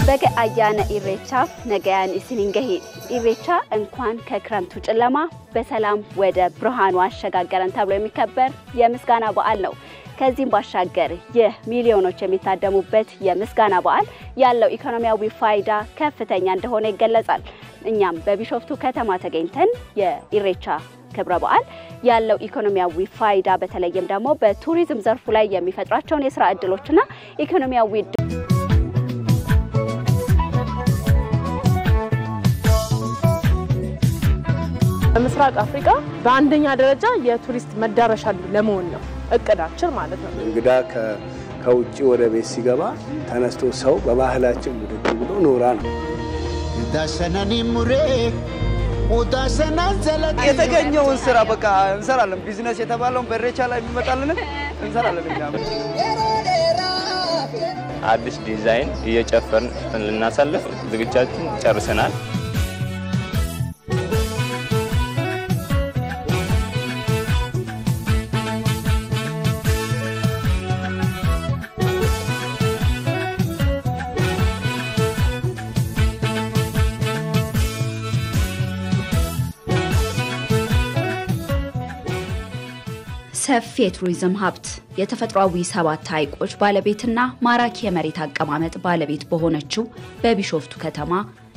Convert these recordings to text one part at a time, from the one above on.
በገ አያነ ኢሬቻ ነገያን እስኒንገሂ ኢሬቻ እንኳን ከክረምቱ ጨለማ በሰላም ወደ ብርሃኑ አሸጋገረን ተብሎ የሚከበር የምስጋና በዓል ነው። ከዚህም ባሻገር የሚሊዮኖች የሚታደሙበት የምስጋና በዓል ያለው ኢኮኖሚያዊ ፋይዳ ከፍተኛ እንደሆነ ይገለጻል። እኛም በቢሾፍቱ ከተማ ተገኝተን የኢሬቻ ክብረ በዓል ያለው ኢኮኖሚያዊ ፋይዳ በተለይም ደግሞ በቱሪዝም ዘርፉ ላይ የሚፈጥራቸውን የሥራ ዕድሎችና ኢኮኖሚያዊ በምስራቅ አፍሪካ በአንደኛ ደረጃ የቱሪስት መዳረሻ ለመሆን ነው እቅዳችን ማለት ነው። እንግዳ ከውጪ ወደ ቤት ሲገባ ተነስቶ ሰው በባህላችን ውድድ ብሎ ኖራ ነው። ዳሰናኒ ሙሬ ኡዳሰናን ዘለ የተገኘውን ስራ በቃ እንሰራለን። ቢዝነስ የተባለውን በኢሬቻ ላይ የሚመጣልን እንሰራለን። አዲስ ዲዛይን እየጨፈርን ልናሳልፍ ዝግጅታችን ጨርሰናል። ሰፊ የቱሪዝም ሀብት የተፈጥሯዊ ሰባት ሐይቆች ባለቤትና ማራኪ የመሬት አቀማመጥ ባለቤት በሆነችው በቢሾፍቱ ከተማ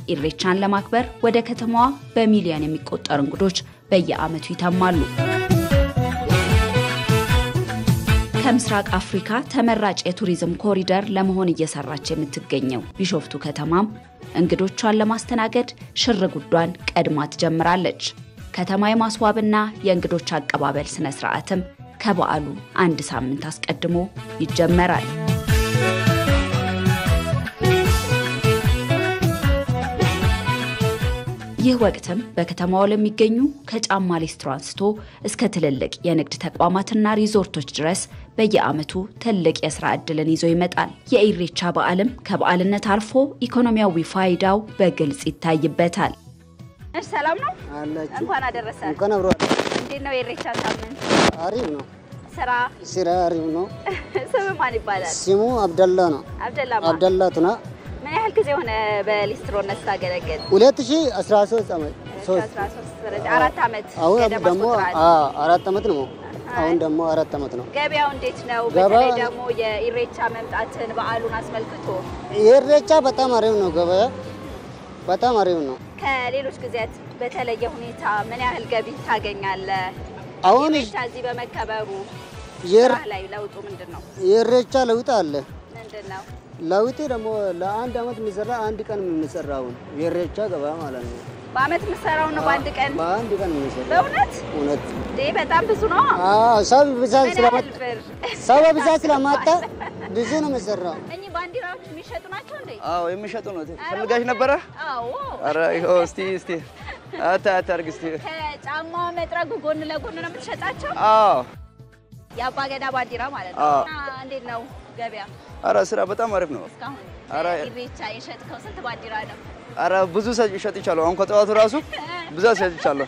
ኢሬቻን ለማክበር ወደ ከተማዋ በሚሊዮን የሚቆጠሩ እንግዶች በየዓመቱ ይተማሉ። ከምስራቅ አፍሪካ ተመራጭ የቱሪዝም ኮሪደር ለመሆን እየሰራች የምትገኘው ቢሾፍቱ ከተማም እንግዶቿን ለማስተናገድ ሽርጉዷን ቀድማ ትጀምራለች። ከተማ የማስዋብና የእንግዶች አቀባበል ስነ ስርዓትም ከበዓሉ አንድ ሳምንት አስቀድሞ ይጀመራል። ይህ ወቅትም በከተማው ለሚገኙ ከጫማ ሊስትሮ አንስቶ እስከ ትልልቅ የንግድ ተቋማትና ሪዞርቶች ድረስ በየዓመቱ ትልቅ የሥራ ዕድልን ይዞ ይመጣል። የኢሬቻ በዓልም ከበዓልነት አልፎ ኢኮኖሚያዊ ፋይዳው በግልጽ ይታይበታል። ሰላም ነው አላችሁ እንኳን አደረሰ እንኳን አብሮ እንዴት ነው የኢሬቻ ሳምንት? አሪፍ ነው። ስራ አሪፍ ነው። ስሙ ማን ይባላል? ስሙ አብደላ ነው። አብደላ ቱና ምን ያህል ጊዜ ሆነ በሊስትሮነት ታገለግል? 2013 ዓመት 4 ዓመት አሁን ደግሞ 4 ዓመት ነው። አሁን ደግሞ 4 ዓመት ነው። ገበያው እንዴት ነው? በተለይ ደግሞ የኢሬቻ መምጣትን በዓሉን አስመልክቶ የኢሬቻ በጣም አሪፍ ነው። ገበያ በጣም አሪፍ ነው። ከሌሎች ጊዜያት በተለየ ሁኔታ ምን ያህል ገቢ ታገኛለህ? አሁን እዚህ በመከበሩ ላይ ለውጡ ምንድነው? የኢሬቻ ለውጥ አለ። ምንድነው ለውጥ? ደግሞ ለአንድ ዓመት የሚሰራ አንድ ቀን የሚሰራው የኢሬቻ ገበያ ማለት ነው። በአመት የሚሰራው ነው በአንድ ቀን የሚሰራው። በእውነት በጣም ብዙ ነው። ሰው ብዛት ስለማጣ ብዙ ነው የሚሰራው። እኚህ ባንዲራዎች የሚሸጡ ናቸው እንዴ? አዎ የሚሸጡ ነው። ፈልጋሽ ነበረ? አዎ። አረ ይሄው እስቲ አታርግ እስቲ። ከጫማው መጥረጉ ጎን ለጎን ነው የምትሸጣቸው? አዎ። የአባገዳ ባንዲራ ማለት ነው። እንዴት ነው ገበያ? አረ ስራ በጣም አሪፍ ነው። እስካሁን ኢሬቻ የሸጥከው ስንት ባንዲራ ነው? አረ ብዙ ሸጥቻለሁ። አሁን ከጠዋቱ ራሱ ብዙ ሸጥቻለሁ።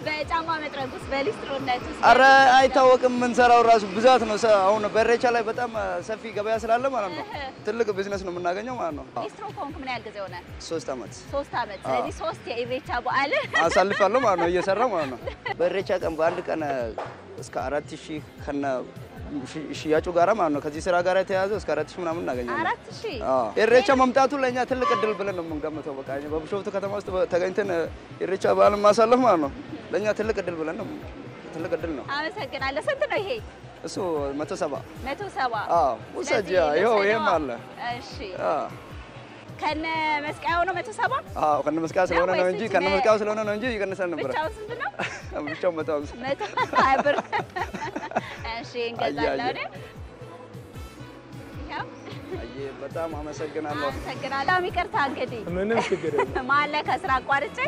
በጫማ መጥረጉስ በሊስትሮነት ውስጥ አረ አይታወቅም ምን ሰራው ራሱ ብዛት ነው። አሁን በኢሬቻ ላይ በጣም ሰፊ ገበያ ስላለ ማለት ነው ትልቅ ቢዝነስ ነው የምናገኘው ማለት ነው። ሊስትሮ ኮንክ ምን ያህል ጊዜ ሆነ? 3 ዓመት። ስለዚህ 3 የኢሬቻ በዓል አሳልፋለሁ ማለት ነው እየሰራው ማለት ነው። በኢሬቻ ቀን በአንድ ቀን እስከ 4000 ከነ ሽያጩ ጋራ ማለት ነው ከዚህ ስራ ጋር የተያዘው እስከ 4000 ምናምን እናገኛለን። 4000? አዎ። ኢሬቻ መምጣቱ ለኛ ትልቅ እድል ብለን ነው የምንገምተው። በቃ በቢሾፍቱ ከተማ ውስጥ ተገኝተን ኢሬቻ በዓልን ማሳለፍ ማለት ነው ለኛ ትልቅ እድል ብለን ነው። ትልቅ እድል ነው። አመሰግናለሁ። ስንት ነው ይሄ? እሱ 170። አዎ። ወሰጃ ይሄም አለ። እሺ። ከነ መስቀያው ነው 170? አዎ ከነ መስቀያው ስለሆነ ነው እንጂ ይቀንሳል ነበር። ብቻው ስንት ነው? ብቻው 150 ብር። እሺ እንገዛለን። ያው በጣም አመሰግናለሁ። ይቅርታ እንግዲህ ምንም ችግር የለም። ማለ ከስራ አቋርጬ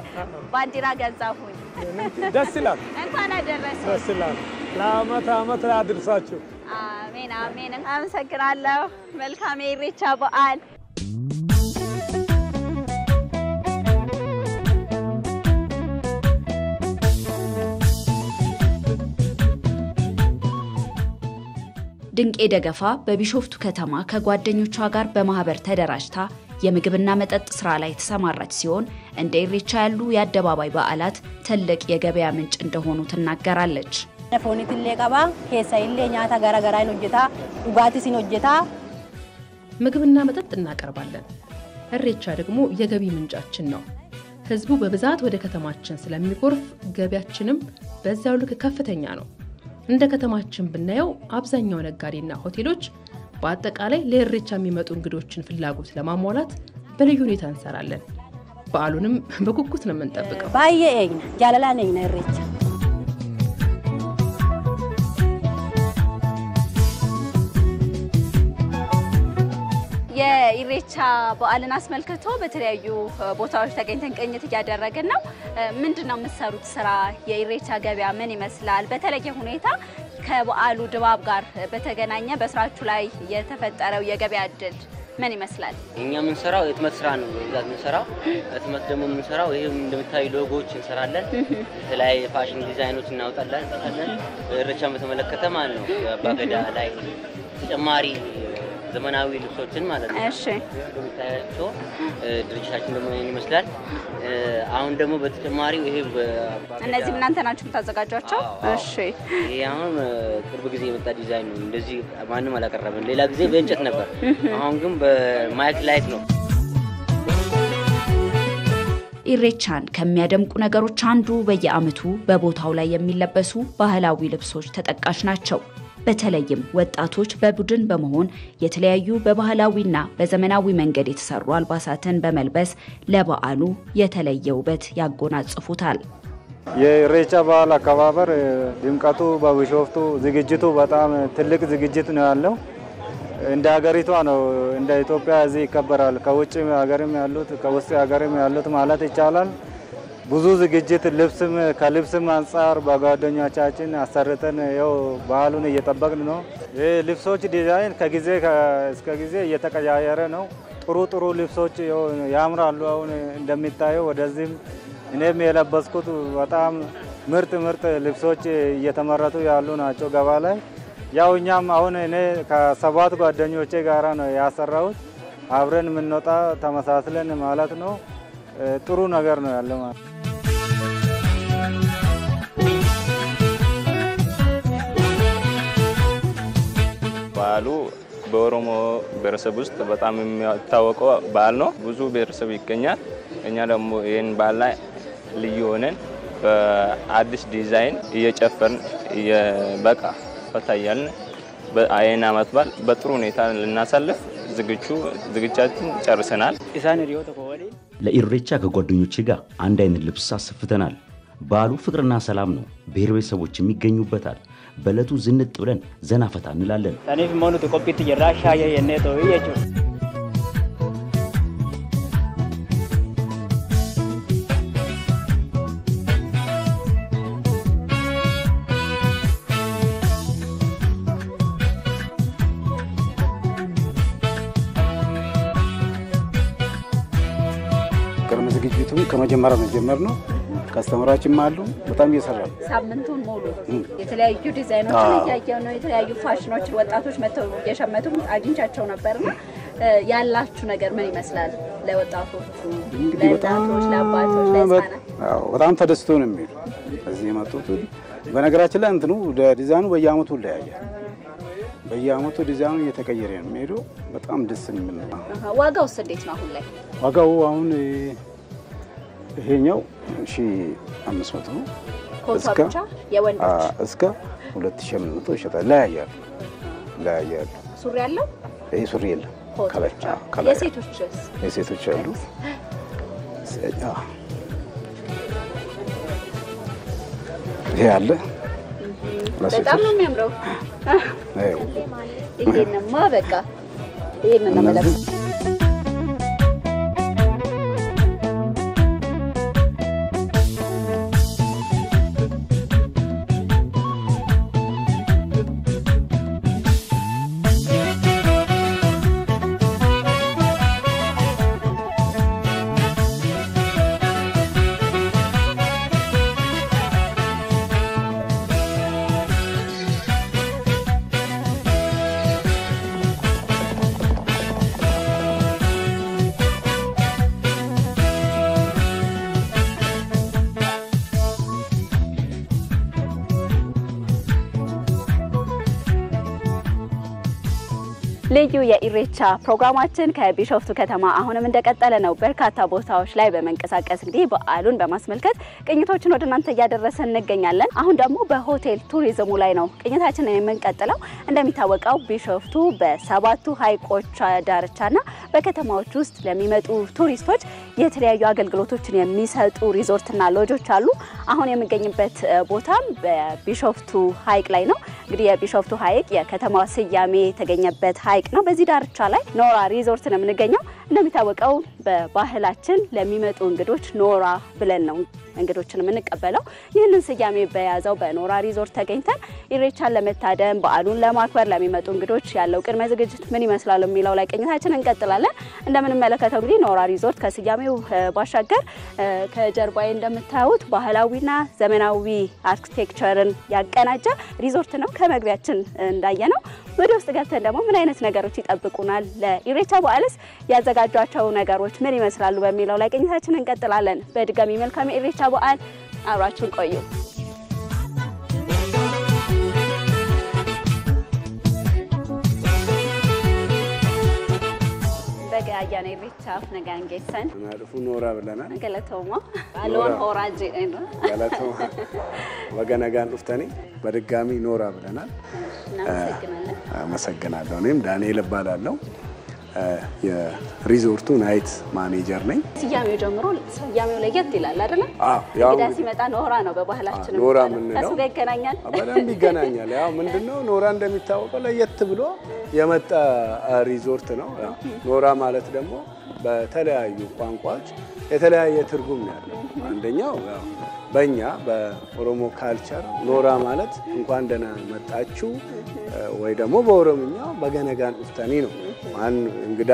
ባንዲራ ገዛሁኝ። ደስ ይላል። እንኳን አደረሰ። ደስ ይላል። ለዓመት አድርሳችሁ። አሜን። አመሰግናለሁ። መልካም የኢሬቻ በዓል። ድንቄ ደገፋ በቢሾፍቱ ከተማ ከጓደኞቿ ጋር በማህበር ተደራጅታ የምግብና መጠጥ ስራ ላይ ተሰማራች ሲሆን እንደ ኢሬቻ ያሉ የአደባባይ በዓላት ትልቅ የገበያ ምንጭ እንደሆኑ ትናገራለች። ፎኒትሌ ቀባ ኬሳይሌ ኛታ ጋራጋራይን ሆጀታ ዱጋቲሲን ሆጀታ ምግብና መጠጥ እናቀርባለን። ኢሬቻ ደግሞ የገቢ ምንጫችን ነው። ህዝቡ በብዛት ወደ ከተማችን ስለሚጎርፍ ገቢያችንም በዛው ልክ ከፍተኛ ነው። እንደ ከተማችን ብናየው አብዛኛው ነጋዴና ሆቴሎች በአጠቃላይ ለኢሬቻ የሚመጡ እንግዶችን ፍላጎት ለማሟላት በልዩ ሁኔታ እንሰራለን። በዓሉንም በጉጉት ነው የምንጠብቀው። ባየኝ ጃላላ ነኝ ኢሬቻ የኢሬቻ በዓልን አስመልክቶ በተለያዩ ቦታዎች ተገኝተን ቅኝት ያደረግን ነው። ምንድነው የምትሰሩት ስራ? የኢሬቻ ገበያ ምን ይመስላል? በተለየ ሁኔታ ከበዓሉ ድባብ ጋር በተገናኘ በስራችሁ ላይ የተፈጠረው የገበያ እድል ምን ይመስላል? እኛ የምንሰራው የህትመት ስራ ነው። በዛት የምንሰራው ህትመት ደግሞ የምንሰራው ይሄም እንደምታዩ ሎጎዎች እንሰራለን። የተለያየ ፋሽን ዲዛይኖች እናወጣለን። ኢሬቻን በተመለከተ ማለት ነው በአገዳ ላይ ተጨማሪ ዘመናዊ ልብሶችን ማለት ነው። እሺ እንደምታያቸው ድርጅታችን ደግሞ ይመስላል። አሁን ደግሞ በተጨማሪ ይሄ እነዚህ እናንተ ናችሁ የምታዘጋጇቸው? እሺ ይሄ አሁን ቅርብ ጊዜ የመጣ ዲዛይን ነው። እንደዚህ ማንም አላቀረበም። ሌላ ጊዜ በእንጨት ነበር። አሁን ግን በማይክ ላይት ነው። ኢሬቻን ከሚያደምቁ ነገሮች አንዱ በየዓመቱ በቦታው ላይ የሚለበሱ ባህላዊ ልብሶች ተጠቃሽ ናቸው። በተለይም ወጣቶች በቡድን በመሆን የተለያዩ በባህላዊና በዘመናዊ መንገድ የተሰሩ አልባሳትን በመልበስ ለበዓሉ የተለየ ውበት ያጎናጽፉታል። የኢሬቻ በዓል አከባበር ድምቀቱ በቢሾፍቱ ዝግጅቱ በጣም ትልቅ ዝግጅት ነው ያለው። እንደ ሀገሪቷ ነው እንደ ኢትዮጵያ እዚህ ይከበራል። ከውጭ ሀገርም ያሉት ከውስጥ ሀገርም ያሉት ማለት ይቻላል ብዙ ዝግጅት ከልብስም አንፃር በጓደኞቻችን አሰርተን ያው በዓሉን እየጠበቅን ነው። ልብሶች ዲዛይን ከጊዜ እስከ ጊዜ እየተቀያየረ ነው። ጥሩ ልብሶች ያምራሉ። አሁን እንደሚታየው ወደዚህም እኔም የለበስኩት በጣም ምርጥ ልብሶች እየተመረቱ ያሉ ናቸው ገባ ላይ። ያው እኛም አሁን እኔ ከሰባት ጓደኞቼ ጋራ ነው ያሰራሁት። አብረን የምንወጣ ተመሳስለን ማለት ነው። ጥሩ ነገር ነው ያለው ማለት ነው። በዓሉ በኦሮሞ ብሔረሰብ ውስጥ በጣም የሚታወቀው በዓል ነው። ብዙ ብሔረሰብ ይገኛል። እኛ ደግሞ ይሄን በዓል ላይ ልዩ ሆነን በአዲስ ዲዛይን እየጨፈርን በቃ ፈታያልን በአይና ዓመት በዓል በጥሩ ሁኔታ ልናሳልፍ ዝግጅታችን ጨርሰናል። ለኢሬቻ ከጓደኞቼ ጋር አንድ አይነት ልብስ አስፍተናል። በዓሉ ፍቅርና ሰላም ነው። ብሔረሰቦች የሚገኙበታል። በለቱ ዝንጥ ብለን ዘና ፈታ እንላለን። ታኔፍ ሞኑ ተቆፒት የራሻየ የኔቶ ይየቹ ቅድመ ዝግጅቱ ከመጀመሪያው ነው የጀመርነው። ካስተማራችን አሉ በጣም እየሰራሉ። ሳምንቱን ሙሉ የተለያዩ ዲዛይኖችን እያየው ነው። የተለያዩ ፋሽኖች ወጣቶች መተው እየሸመቱ አግኝቻቸው ነበርና ያላችሁ ነገር ምን ይመስላል? ለወጣቶቹ ለእናቶች ለአባቶች ለህፃናት በጣም ተደስቶ ነው የሚሉ እዚህ የመጡት። በነገራችን ላይ እንትኑ ዲዛይኑ በየዓመቱ ይለያያል። በየዓመቱ ዲዛይኑ እየተቀየረ ነው የሚሄደው። በጣም ደስ የሚል ነው። ዋጋውስ እንዴት ነው አሁን ላይ? ዋጋው አሁን ይሄኛው 1500 ነው። ኮታቻ የወንዶች እስከ 2800 ይሸጣል። ላያያሉ ሱሪ ያለው ይሄ ሱሪ የለም። ከላይ የሴቶች አሉ። ይሄ አለ። በጣም ነው የሚያምረው። ይሄንማ በቃ ይሄንን ነው ማለት ልዩ የኢሬቻ ፕሮግራማችን ከቢሾፍቱ ከተማ አሁንም እንደቀጠለ ነው። በርካታ ቦታዎች ላይ በመንቀሳቀስ እንግዲህ በዓሉን በማስመልከት ቅኝቶችን ወደ እናንተ እያደረሰን እንገኛለን። አሁን ደግሞ በሆቴል ቱሪዝሙ ላይ ነው ቅኝታችንን የምንቀጥለው። እንደሚታወቀው ቢሾፍቱ በሰባቱ ሐይቆች ዳርቻና በከተማዎች ውስጥ ለሚመጡ ቱሪስቶች የተለያዩ አገልግሎቶችን የሚሰጡ ሪዞርትና ሎጆች አሉ። አሁን የምንገኝበት ቦታም በቢሾፍቱ ሐይቅ ላይ ነው። እንግዲህ የቢሾፍቱ ሐይቅ የከተማዋ ስያሜ የተገኘበት ሐይቅ ነው። በዚህ ዳርቻ ላይ ኖራ ሪዞርት ነው የምንገኘው። እንደሚታወቀው በባህላችን ለሚመጡ እንግዶች ኖራ ብለን ነው እንግዶችን የምንቀበለው። ይህንን ስያሜ በያዘው በኖራ ሪዞርት ተገኝተን ኢሬቻን ለመታደም በዓሉን ለማክበር ለሚመጡ እንግዶች ያለው ቅድመ ዝግጅት ምን ይመስላል የሚለው ላይ ቅኝታችንን እንቀጥላለን። እንደምንመለከተው እንግዲህ ኖራ ሪዞርት ከስያሜው ባሻገር ከጀርባዬ እንደምታዩት ባህላዊና ዘመናዊ አርኪቴክቸርን ያቀናጀ ሪዞርት ነው። ከመግቢያችን እንዳየነው ወደ ውስጥ ገብተን ደግሞ ምን አይነት ነገሮች ይጠብቁናል፣ ለኢሬቻ በዓልስ ያዘጋጇቸው ነገሮች ምን ይመስላሉ በሚለው ላይ ቅኝታችንን እንቀጥላለን። በድጋሚ መልካም ኢሬቻ በዓል፣ አብራችሁን ቆዩ። በጋያና ኢሬቻ ነጋን ጌሰን ማሩፉ ኖራ ብለናል። ገለቶማ አሎን ሆራጂ ነው ገለቶማ ወገነጋን ዱፍተኒ በድጋሚ ኖራ ብለናል። አመሰግናለሁ። እኔም ዳንኤል እባላለሁ። የሪዞርቱ ናይት ማኔጀር ነኝ። ስያሜው ጀምሮ ስያሜው ለየት ይላል አይደል? ያው እንግዳ ሲመጣ ኖራ ነው በባህላችን። ኖራ ምን ነው? እሱ ጋር ይገናኛል። በደንብ ይገናኛል። ያው ምንድነው ኖራ እንደሚታወቀው ለየት ብሎ የመጣ ሪዞርት ነው። ኖራ ማለት ደግሞ በተለያዩ ቋንቋዎች የተለያየ ትርጉም ያለው አንደኛው በእኛ በኦሮሞ ካልቸር ኖራ ማለት እንኳን ደህና መጣችሁ ወይ ደግሞ በኦሮምኛው በገነጋን ኡፍተኒ ነው። ማን እንግዳ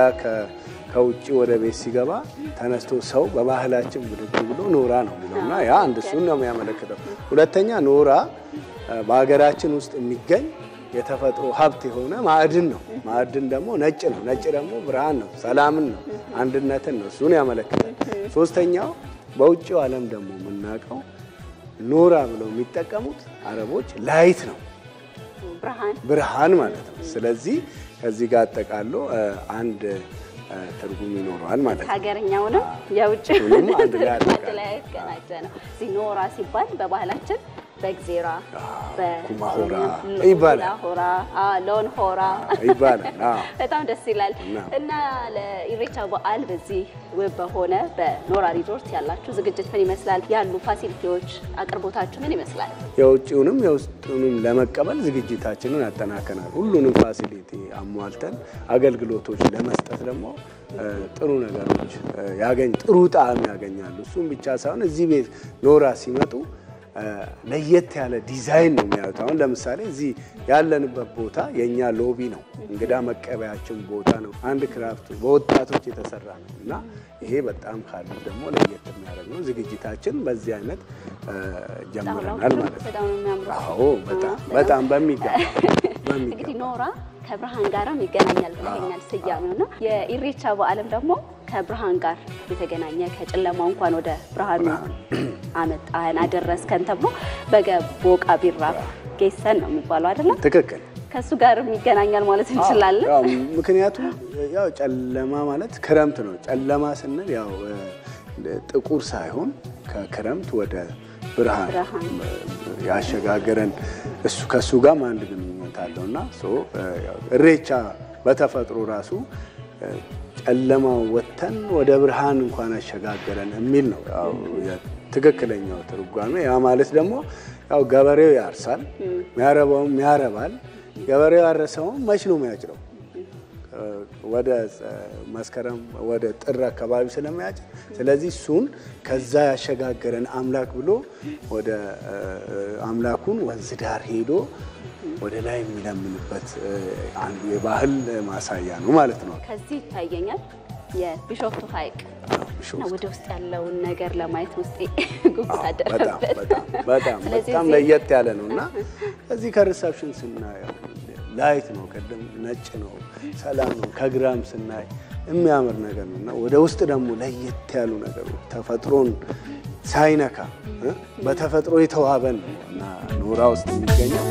ከውጪ ወደ ቤት ሲገባ ተነስቶ ሰው በባህላችን ብድግ ብሎ ኖራ ነው የሚለውና ያ አንድ እሱን ነው የሚያመለክተው። ሁለተኛ ኖራ በሀገራችን ውስጥ የሚገኝ የተፈጥሮ ሀብት የሆነ ማዕድን ነው። ማዕድን ደግሞ ነጭ ነው። ነጭ ደግሞ ብርሃን ነው፣ ሰላምን ነው፣ አንድነትን ነው። እሱን ያመለክታል። ሶስተኛው በውጪው ዓለም ደግሞ የምናውቀው ኖራ ብለው የሚጠቀሙት አረቦች ላይት ነው፣ ብርሃን ማለት ነው። ስለዚህ ከዚህ ጋር አጠቃሎ አንድ ትርጉም ይኖረዋል ማለት ነው። ሀገርኛውንም የውጭውንም አንድ ላይ ያቀናጀ ነው። ኖራ ሲባል በባህላችን በግዜራ በኩማሆራ ይባላል፣ ሆራ ሎን ሆራ ይባላል። በጣም ደስ ይላል። እና ለኢሬቻ በዓል በዚህ ውብ በሆነ በኖራ ሪዞርት ያላችሁ ዝግጅት ምን ይመስላል? ያሉ ፋሲሊቲዎች አቅርቦታችሁ ምን ይመስላል? የውጭውንም የውስጡንም ለመቀበል ዝግጅታችንን አጠናከናል። ሁሉንም ፋሲሊቲ አሟልተን አገልግሎቶች ለመስጠት ደግሞ ጥሩ ነገሮች ጥሩ ጣዕም ያገኛሉ። እሱም ብቻ ሳይሆን እዚህ ቤት ኖራ ሲመጡ ለየት ያለ ዲዛይን ነው የሚያዩት። አሁን ለምሳሌ እዚህ ያለንበት ቦታ የኛ ሎቢ ነው፣ እንግዳ መቀበያችን ቦታ ነው። አንድ ክራፍት በወጣቶች የተሰራ ነው እና ይሄ በጣም ካሉ ደግሞ ለየት የሚያደርግ ነው። ዝግጅታችን በዚህ አይነት ጀምረናል ማለት ነው። አዎ በጣም በሚገባ እንግዲህ ኖራ ከብርሃን ጋርም ይገናኛል ብለኛል ስያሜውና የኢሬቻ በዓልም ደግሞ ከብርሃን ጋር የተገናኘ ከጨለማው እንኳን ወደ ብርሃኑ አመጣን አደረስከን ተብሎ በገቦቃ ቢራ ጌሰን ነው የሚባለው አይደል? ትክክል። ከሱ ጋርም ይገናኛል ማለት እንችላለን። ያው ምክንያቱም ያው ጨለማ ማለት ክረምት ነው። ጨለማ ስንል ያው ጥቁር ሳይሆን ከክረምት ወደ ብርሃን ያሸጋገረን እሱ ከሱ ጋር አንድ ግንኙነት አለውና ኢሬቻ በተፈጥሮ ራሱ ጨለማው ወተን ወደ ብርሃን እንኳን አሸጋገረን የሚል ነው ያው ትክክለኛው ትርጓሜ። ያ ማለት ደግሞ ያው ገበሬው ያርሳል፣ የሚያረባውም ያረባል። ገበሬው ያረሰው መች ነው የሚያጭረው? ወደ መስከረም ወደ ጥር አካባቢ ስለሚያጭር፣ ስለዚህ እሱን ከዛ ያሸጋገረን አምላክ ብሎ ወደ አምላኩን ወንዝ ዳር ሄዶ ወደ ላይ የሚለምንበት አንዱ የባህል ማሳያ ነው ማለት ነው። ከዚህ ይታየኛል የቢሾፍቱ ሐይቅ ወደ ውስጥ ያለውን ነገር ለማየት ውስጥ ጉጉት አደረበት። በጣም ለየት ያለ ነውና እዚህ ከሪሰፕሽን ስናየው ላይት ነው፣ ቀደም ነጭ ነው፣ ሰላም ነው። ከግራም ስናይ የሚያምር ነገር ነውና ወደ ውስጥ ደግሞ ለየት ያሉ ነገሮች ተፈጥሮን ሳይነካ በተፈጥሮ የተዋበን እና ኖራ ውስጥ የሚገኘው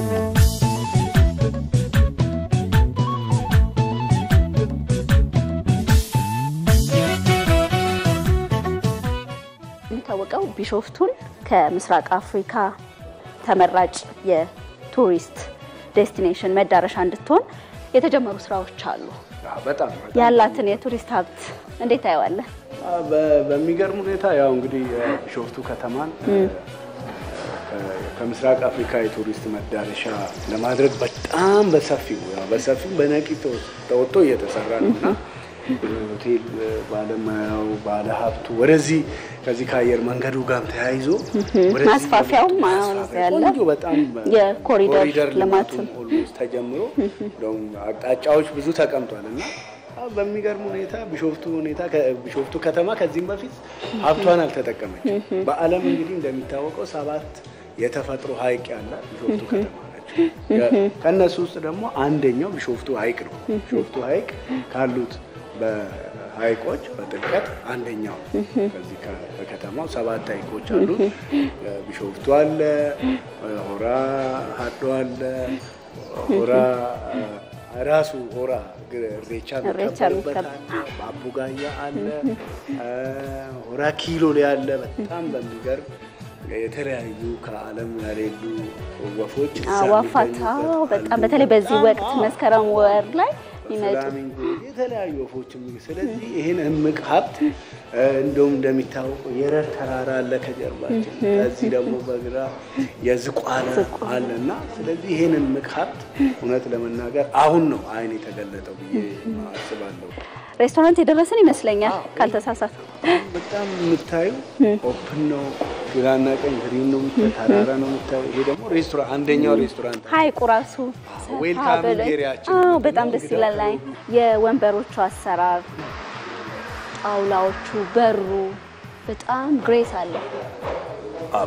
ቢሾፍቱን ከምስራቅ አፍሪካ ተመራጭ የቱሪስት ዴስቲኔሽን መዳረሻ እንድትሆን የተጀመሩ ስራዎች አሉ። በጣም ያላትን የቱሪስት ሀብት እንዴት ታየዋለህ? በሚገርም ሁኔታ ያው እንግዲህ ቢሾፍቱ ከተማን ከምስራቅ አፍሪካ የቱሪስት መዳረሻ ለማድረግ በጣም በሰፊው በነቂቶ ተወጥቶ እየተሰራ ነውና ሆቴል ባለሙያው ባለሀብቱ ወደዚህ ከዚህ ከአየር መንገዱ ጋር ተያይዞ ወደዚህ ማስፋፊያው ያለ በጣም የኮሪደር ልማት ተጀምሮ እንደውም አቅጣጫዎች ብዙ ተቀምጧልና በሚገርም ሁኔታ ቢሾፍቱ ከተማ ከዚህም በፊት ሀብቷን አልተጠቀመችም። በዓለም እንግዲህ እንደሚታወቀው 7 የተፈጥሮ ሐይቅ ያላት ቢሾፍቱ ከተማ ነች። ከነሱ ውስጥ ደግሞ አንደኛው ቢሾፍቱ ሐይቅ ነው። ቢሾፍቱ ሐይቅ ካሉት በሐይቆች በጥልቀት አንደኛው ከዚህ ከከተማው 7 ሐይቆች አሉ። ቢሾፍቱ አለ፣ ሆራ ሀዶ አለ፣ ሆራ ራሱ ሆራ ኢሬቻ የሚከበርበት ባቡጋያ አለ፣ ሆራ ኪሎ ላይ አለ። በጣም በሚገርም የተለያዩ ከዓለም ያሌሉ ወፎች አዋፋታው በጣም በተለይ በዚህ ወቅት መስከረም ወር ላይ ይመጡ የተለያዩ ወፎች። ስለዚህ ይሄን እምቅ ሀብት እንደውም እንደሚታወቀው የረር ተራራ አለ ከጀርባችን፣ ከዚህ ደግሞ በግራ የዝቋላ አለና ስለዚህ ይሄን እምቅ ሀብት እውነት ለመናገር አሁን ነው አይን የተገለጠው ብዬ አስባለሁ። ሬስቶራንት የደረሰን ይመስለኛል ካልተሳሳተ። በጣም የምታዩ ኦፕን ነው፣ ግራና ቀኝ ግሪን ነው፣ ተራራ ነው የምታዩ። ይሄ ደግሞ ሬስቶራንት አንደኛው ሬስቶራንት ሐይቁ ራሱ ዌልካም ኤሪያችን በጣም ደስ ይላል። ላይ የወንበሮቹ አሰራር፣ ጣውላዎቹ፣ በሩ በጣም ግሬስ አለ።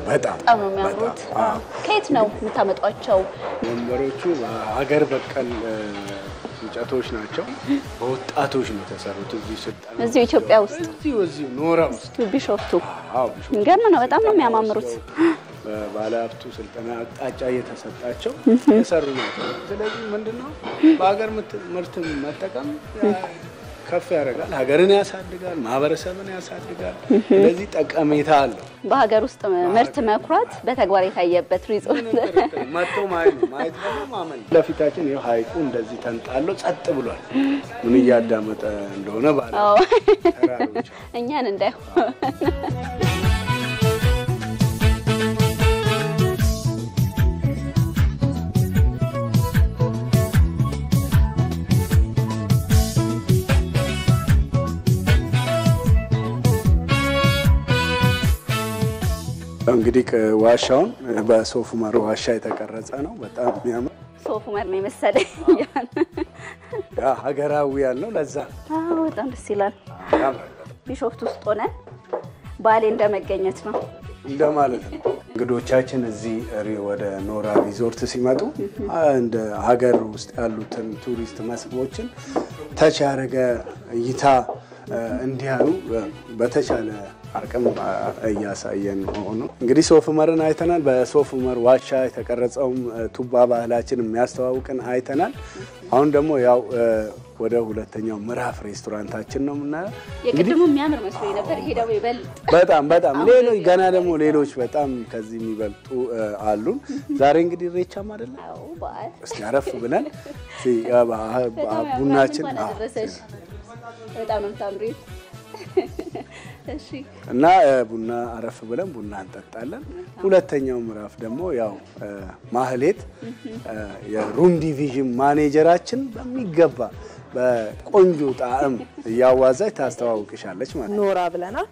በጣም ነው የሚያምሩት። ከየት ነው የምታመጧቸው? ወንበሮቹ ሀገር በቀል እንጨቶች ናቸው። በወጣቶች ነው የተሰሩት። እዚሁ ኢትዮጵያ ውስጥ እዚሁ ኖራ ውስጥ ቢሾፍቱ። ገርም ነው። በጣም ነው የሚያማምሩት። ባለሀብቱ ስልጠና አቅጣጫ እየተሰጣቸው የሰሩ ናቸው። ስለዚህ ምንድነው በሀገር ምርት መጠቀም ከፍ ያደርጋል፣ ሀገርን ያሳድጋል፣ ማህበረሰብን ያሳድጋል። ስለዚህ ጠቀሜታ አለው። በሀገር ውስጥ ምርት መኩራት በተግባር የታየበት ሪዞርት መጥቶ ማየት ደግሞ ማመን። ለፊታችን ይኸው ሐይቁ እንደዚህ ተንጣሎ ጸጥ ብሏል። ምን እያዳመጠ እንደሆነ ባለ ተራሮች እኛን እንዳይሆን እንግዲህ ዋሻውን በሶፍ ዑመር ዋሻ የተቀረጸ ነው። በጣም የሚያምር ሶፍ ዑመር ነው መሰለኝ። ሀገራዊ ያለው ለዛ በጣም ደስ ይላል። ቢሾፍቱ ውስጥ ሆነ ባሌ እንደመገኘት ነው እንደማለት ነው። እንግዶቻችን እዚህ ወደ ኖራ ሪዞርት ሲመጡ እንደ ሀገር ውስጥ ያሉትን ቱሪስት መስህቦችን ተች ያደረገ እይታ እንዲያዩ በተቻለ አቅም እያሳየን ሆኖ እንግዲህ ሶፍ ዑመርን አይተናል። በሶፍ ዑመር ዋሻ የተቀረጸው ቱባ ባህላችን የሚያስተዋውቅን አይተናል። አሁን ደግሞ ያው ወደ ሁለተኛው ምዕራፍ ሬስቶራንታችን ነው የምናየው። የቅድሙ የሚያምር መስሎኝ ነበር። ይሄ ደግሞ ይበልጥ በጣም ሌሎች ገና ደግሞ ሌሎች በጣም ከዚህ የሚበልጡ አሉን። ዛሬ እንግዲህ ኢሬቻም አይደለም። እስቲ አረፍ ብለን ቡናችን በጣም ነው ታምሪ። እሺ እና ቡና አረፍ ብለን ቡና እንጠጣለን። ሁለተኛው ምዕራፍ ደግሞ ያው ማህሌት የሩም ዲቪዥን ማኔጀራችን በሚገባ በቆንጆ ጣዕም እያዋዛች ታስተዋውቅሻለች ማለት ነው። ኖራ ብለናል።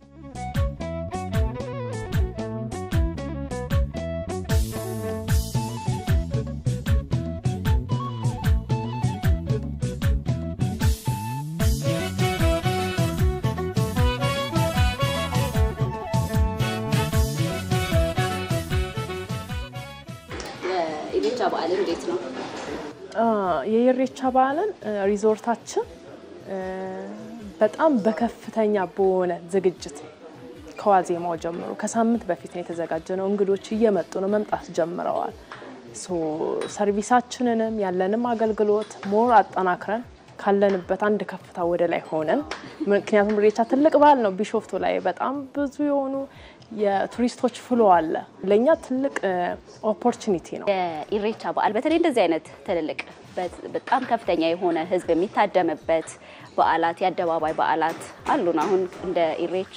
የኢሬቻ በዓል እንዴት ነው? የኢሬቻ በዓልን ሪዞርታችን በጣም በከፍተኛ በሆነ ዝግጅት ከዋዜማው ጀምሮ ከሳምንት በፊት ነው የተዘጋጀነው። እንግዶች እየመጡ ነው፣ መምጣት ጀምረዋል። ሰርቪሳችንንም ያለንም አገልግሎት ሞር አጠናክረን ካለንበት አንድ ከፍታ ወደ ላይ ሆነን ምክንያቱም ኢሬቻ ትልቅ በዓል ነው። ቢሾፍቱ ላይ በጣም ብዙ የሆኑ የቱሪስቶች ፍሎ አለ። ለኛ ትልቅ ኦፖርቹኒቲ ነው። የኢሬቻ በዓል በተለይ እንደዚህ አይነት ትልልቅ በጣም ከፍተኛ የሆነ ህዝብ የሚታደምበት በዓላት የአደባባይ በዓላት አሉን። አሁን እንደ ኢሬቻ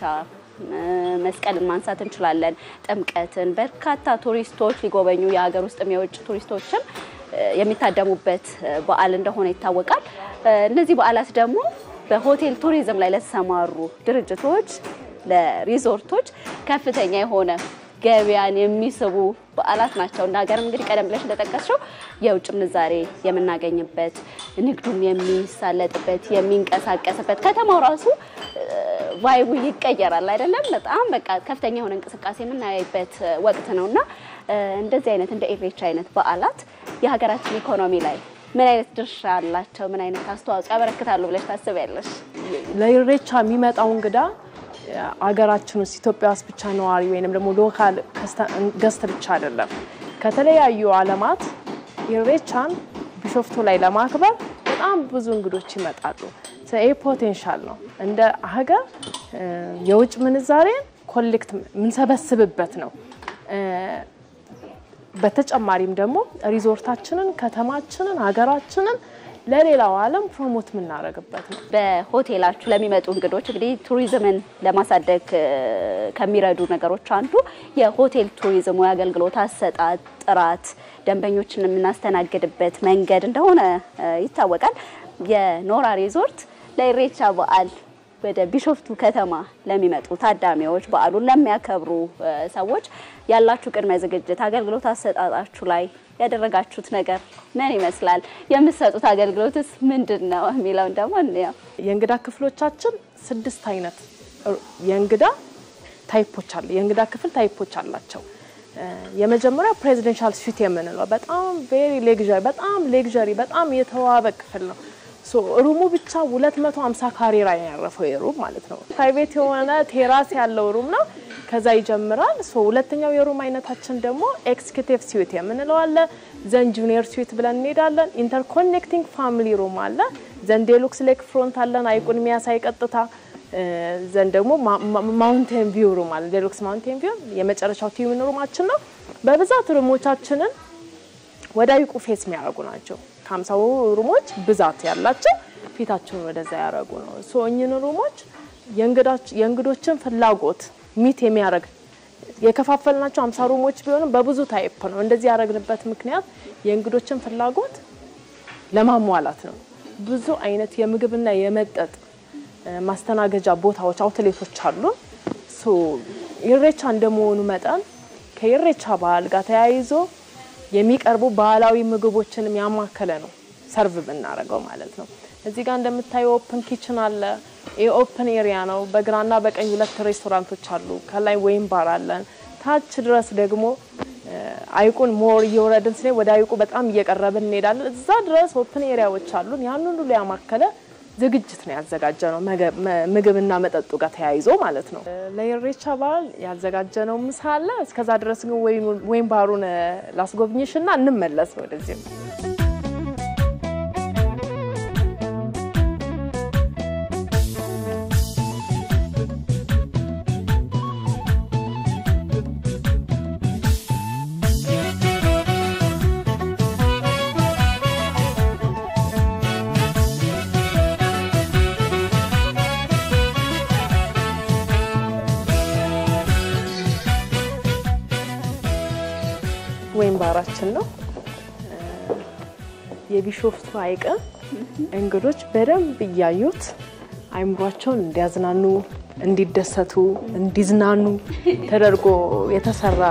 መስቀልን ማንሳት እንችላለን። ጥምቀትን በርካታ ቱሪስቶች ሊጎበኙ የሀገር ውስጥ የውጭ ቱሪስቶችም የሚታደሙበት በዓል እንደሆነ ይታወቃል። እነዚህ በዓላት ደግሞ በሆቴል ቱሪዝም ላይ ለተሰማሩ ድርጅቶች ለሪዞርቶች ከፍተኛ የሆነ ገበያን የሚስቡ በዓላት ናቸው። እንደ ሀገርም እንግዲህ ቀደም ብለሽ እንደጠቀስሽው የውጭ ምንዛሬ የምናገኝበት ንግዱም የሚሳለጥበት የሚንቀሳቀስበት ከተማው ራሱ ቫይቡ ይቀየራል አይደለም? በጣም በቃ ከፍተኛ የሆነ እንቅስቃሴ የምናይበት ወቅት ነውና እንደዚህ አይነት እንደ ኢሬቻ አይነት በዓላት የሀገራችን ኢኮኖሚ ላይ ምን አይነት ድርሻ አላቸው? ምን አይነት አስተዋጽኦ ያበረክታሉ ብለሽ ታስቢያለሽ? ለኢሬቻ የሚመጣው እንግዳ አገራችን ውስጥ ኢትዮጵያ ውስጥ ብቻ ነዋሪ ወይንም ደግሞ ሎካል ገስት ብቻ አይደለም። ከተለያዩ ዓለማት ኢሬቻን ቢሾፍቱ ላይ ለማክበር በጣም ብዙ እንግዶች ይመጣሉ። ይሄ ፖቴንሻል ነው። እንደ ሀገር የውጭ ምንዛሬን ኮሌክት ምንሰበስብበት ነው። በተጨማሪም ደግሞ ሪዞርታችንን፣ ከተማችንን፣ ሀገራችንን ለሌላው ዓለም ፕሮሞት ምናረግበት ነው። በሆቴላችሁ ለሚመጡ እንግዶች እንግዲህ ቱሪዝምን ለማሳደግ ከሚረዱ ነገሮች አንዱ የሆቴል ቱሪዝሙ የአገልግሎት አሰጣጥ ጥራት፣ ደንበኞችን የምናስተናግድበት መንገድ እንደሆነ ይታወቃል። የኖራ ሪዞርት ለኢሬቻ በዓል ወደ ቢሾፍቱ ከተማ ለሚመጡ ታዳሚዎች በዓሉን ለሚያከብሩ ሰዎች ያላችሁ ቅድመ ዝግጅት አገልግሎት አሰጣጣችሁ ላይ ያደረጋችሁት ነገር ምን ይመስላል? የምትሰጡት አገልግሎትስ ምንድነው የሚለው ደግሞ እንየው። የእንግዳ ክፍሎቻችን 6 አይነት የእንግዳ ታይፖች አሉ። የእንግዳ ክፍል ታይፖች አላቸው። የመጀመሪያው ፕሬዚደንሻል ስዊት የምንለው በጣም ቬሪ ሌግዠሪ በጣም የተዋበ ክፍል ነው። ሩሙ ብቻ 250 ካሬ ላይ ያረፈው የሩም ማለት ነው። ፕራይቬት የሆነ ቴራስ ያለው ሩም ነው። ከዛ ይጀምራል። ሁለተኛው የሩም አይነታችን ደግሞ ኤክስኪዩቲቭ ስዊት የምንለው አለ። ዘን ጁኒየር ስዊት ብለን እንሄዳለን። ኢንተርኮኔክቲንግ ፋሚሊ ሩም አለ። ዘን ዴሉክስ ሌክ ፍሮንት አለን፣ አይቁን የሚያሳይ ቀጥታ። ዘን ደግሞ ማውንቴን ቪው ሩም አለ፣ ዴሉክስ ማውንቴን ቪው የመጨረሻው ቲዩን ሩማችን ነው። በብዛት ሩሞቻችንን ወደ አይቁ ፌስ የሚያደርጉ ናቸው። 50 ሩሞች ብዛት ያላቸው ፊታቸውን ወደዛ ያረጉ ነው። እኚህን ሩሞች የእንግዶችን ፍላጎት ሚት የሚያረግ የከፋፈልናቸው 50 ሩሞች ቢሆንም በብዙ ታይፕ ነው። እንደዚህ ያረግንበት ምክንያት የእንግዶችን ፍላጎት ለማሟላት ነው። ብዙ አይነት የምግብና የመጠጥ ማስተናገጃ ቦታዎች አውትሌቶች አሉ። ኢሬቻ እንደመሆኑ መጠን ከኢሬቻ በዓል ጋር ተያይዞ የሚቀርቡ ባህላዊ ምግቦችንም ያማከለ ነው ሰርቭ ብናረጋው ማለት ነው። እዚህ ጋር እንደምታዩ ኦፕን ኪችን አለ። ኦፕን ኤሪያ ነው። በግራና በቀኝ 2 ሬስቶራንቶች አሉ። ከላይ ወይን ባር አለን። ታች ድረስ ደግሞ አይቁን ሞር እየወረድን ስለይ ወደ አይቁ በጣም እየቀረብን እንሄዳለን። እዛ ድረስ ኦፕን ኤሪያዎች አሉን። ያንኑ ሁሉ ያማከለ ዝግጅት ነው ያዘጋጀነው ምግብና መጠጡ ጋር ተያይዞ ማለት ነው። ለኢሬቻ በዓል ያዘጋጀነው ምሳ አለ። እስከዛ ድረስ ግን ወይን ባሩን ላስጎብኝሽና እንመለስ ወደዚህ። ወይን ባራችን ነው። የቢሾፍቱ ሐይቅ እንግዶች በደንብ እያዩት አይምሯቸውን እንዲያዝናኑ፣ እንዲደሰቱ፣ እንዲዝናኑ ተደርጎ የተሰራ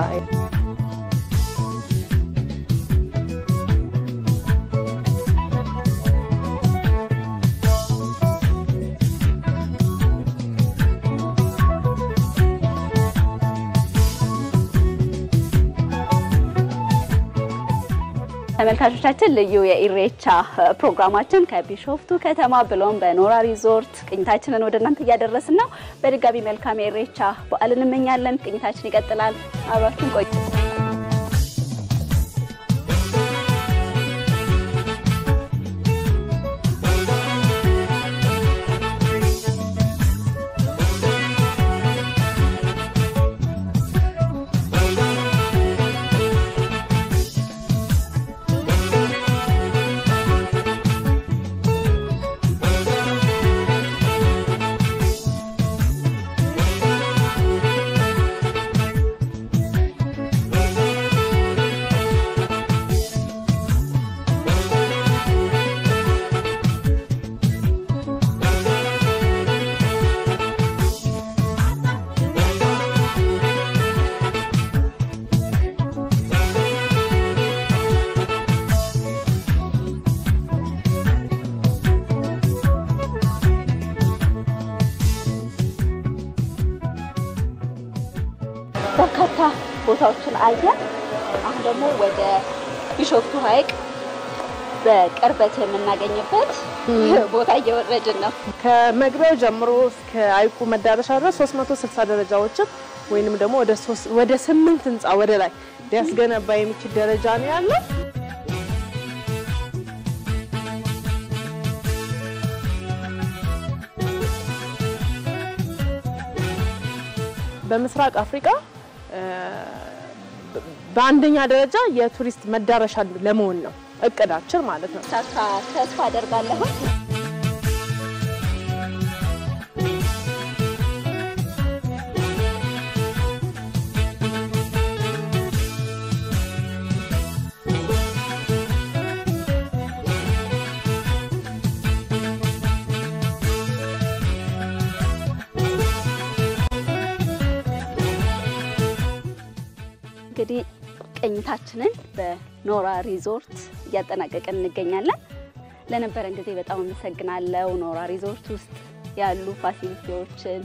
ተመልካቾቻችን ልዩ የኢሬቻ ፕሮግራማችን ከቢሾፍቱ ከተማ ብሎም በኖራ ሪዞርት ቅኝታችንን ወደ እናንተ እያደረስን ነው። በድጋሚ መልካም የኢሬቻ በዓል እንመኛለን። ቅኝታችን ይቀጥላል። አብራችሁን ቆዩ። በርካታ ቦታዎችን አየን። አሁን ደግሞ ወደ ቢሾፍቱ ሐይቅ በቅርበት የምናገኝበት ቦታ እየወረድን ነው። ከመግቢያው ጀምሮ እስከ ሐይቁ መዳረሻ ድረስ 360 ደረጃዎችን ወይንም ደግሞ ወደ 8 ህንጻ ወደ ላይ ሊያስገነባ የሚችል ደረጃ ነው ያለው። በምስራቅ አፍሪካ በአንደኛ ደረጃ የቱሪስት መዳረሻ ለመሆን ነው እቅዳችን ማለት ነው። ተስፋ አደርጋለሁ። እንግዲህ ቅኝታችንን በኖራ ሪዞርት እያጠናቀቅን እንገኛለን። ለነበረን ጊዜ በጣም አመሰግናለሁ። ኖራ ሪዞርት ውስጥ ያሉ ፋሲሊቲዎችን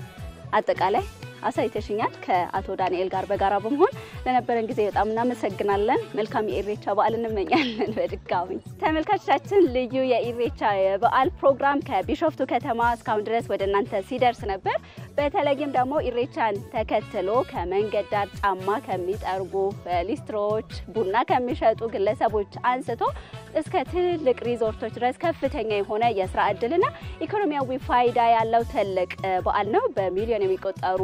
አጠቃላይ አሳይተሽኛል ከአቶ ዳንኤል ጋር በጋራ በመሆን ለነበረን ጊዜ በጣም እናመሰግናለን። መልካም የኢሬቻ በዓል እንመኛለን። በድጋሚ ተመልካቾቻችን ልዩ የኢሬቻ የበዓል ፕሮግራም ከቢሾፍቱ ከተማ እስካሁን ድረስ ወደ እናንተ ሲደርስ ነበር። በተለይም ደግሞ ኢሬቻን ተከትሎ ከመንገድ ዳር ጫማ ከሚጠርጉ ሊስትሮዎች፣ ቡና ከሚሸጡ ግለሰቦች አንስቶ እስከ ትልቅ ሪዞርቶች ድረስ ከፍተኛ የሆነ የስራ እድልና ኢኮኖሚያዊ ፋይዳ ያለው ትልቅ በዓል ነው። በሚሊዮን የሚቆጠሩ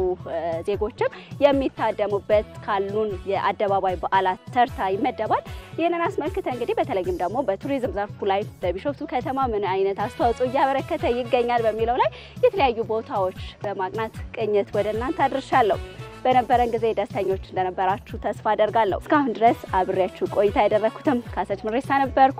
ዜጎችም የሚታደሙበት ካሉን የአደባባይ በዓላት ተርታ ይመደባል። ይህንን አስመልክተ እንግዲህ በተለይም ደግሞ በቱሪዝም ዘርፉ ላይ በቢሾፍቱ ከተማ ምን አይነት አስተዋጽኦ እያበረከተ ይገኛል በሚለው ላይ የተለያዩ ቦታዎች በማቅናት ቅኝት ወደ እናንተ አድርሻለሁ። በነበረን ጊዜ ደስተኞች እንደነበራችሁ ተስፋ አደርጋለሁ። እስካሁን ድረስ አብሬያችሁ ቆይታ ያደረኩትም ካሰች ምሬሳ ነበርኩ።